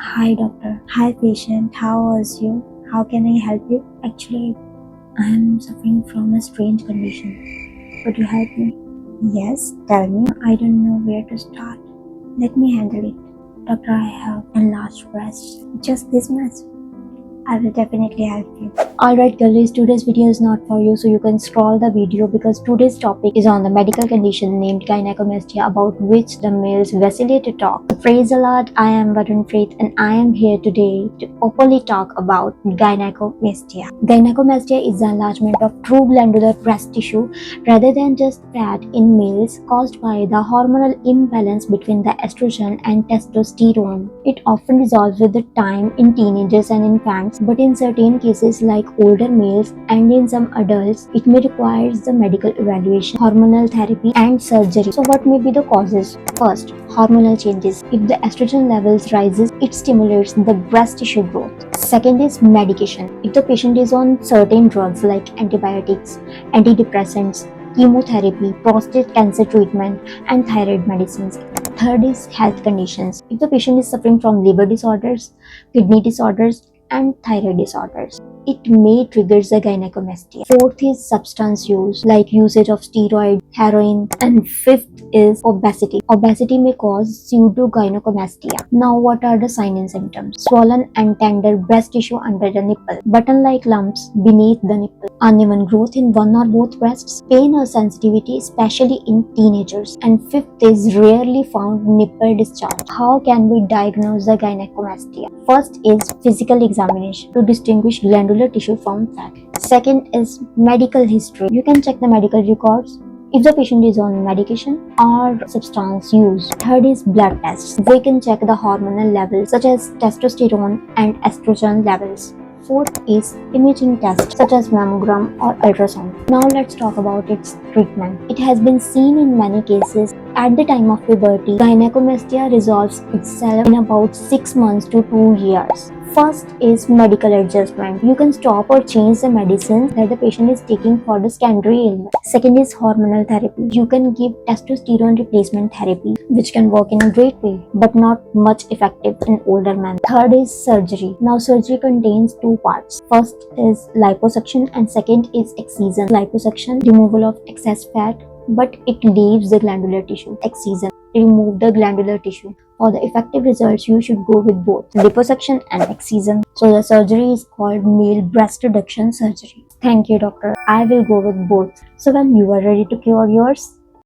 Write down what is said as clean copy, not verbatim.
Hi doctor. Hi patient. How was you? How can I help you? Actually, I am suffering from a strange condition. Could you help me? Yes, tell me. I don't know where to start. Let me handle it. Doctor, I have enlarged breasts. Just this much. I will definitely help you. Alright girlies, today's video is not for you, so you can scroll the video because today's topic is on the medical condition named gynecomastia, about which the males vacillate to talk. Praise the Lord, I am Varun Preet and I am here today to openly talk about gynecomastia. Gynecomastia is the enlargement of true glandular breast tissue rather than just fat in males, caused by the hormonal imbalance between the estrogen and testosterone. It often resolves with the time in teenagers and infants, but in certain cases like older males and in some adults, it may require the medical evaluation, hormonal therapy and surgery. So what may be the causes? First, hormonal changes. If the estrogen levels rises, it stimulates the breast tissue growth. Second is medication. If the patient is on certain drugs like antibiotics, antidepressants, chemotherapy, prostate cancer treatment and thyroid medicines. Third is health conditions. If the patient is suffering from liver disorders, kidney disorders and thyroid disorders, it may trigger the gynecomastia. Fourth is substance use, like usage of steroid, heroin, and fifth is obesity. Obesity may cause pseudogynecomastia. Now, what are the signs and symptoms? Swollen and tender breast tissue under the nipple, button-like lumps beneath the nipple, uneven growth in one or both breasts, pain or sensitivity, especially in teenagers, and fifth is rarely found nipple discharge. How can we diagnose the gynecomastia? First is physical examination to distinguish glandular tissue from fat. Second is medical history. You can check the medical records if the patient is on medication or substance use. Third is blood tests. We can check the hormonal levels such as testosterone and estrogen levels. Fourth is imaging tests such as mammogram or ultrasound. Now let's talk about its treatment. It has been seen in many cases at the time of puberty. Gynecomastia resolves itself in about 6 months to 2 years. First is medical adjustment. You can stop or change the medicines that the patient is taking for the secondary illness. Second is hormonal therapy. You can give testosterone replacement therapy, which can work in a great way, but not much effective in older men. Third is surgery. Now surgery contains two parts. First is liposuction and second is excision. Liposuction, removal of excess fat, but it leaves the glandular tissue. Excision, remove the glandular tissue. For the effective results, you should go with both liposuction and excision. So the surgery is called male breast reduction surgery. Thank you, doctor. I will go with both. So when you are ready to cure yours,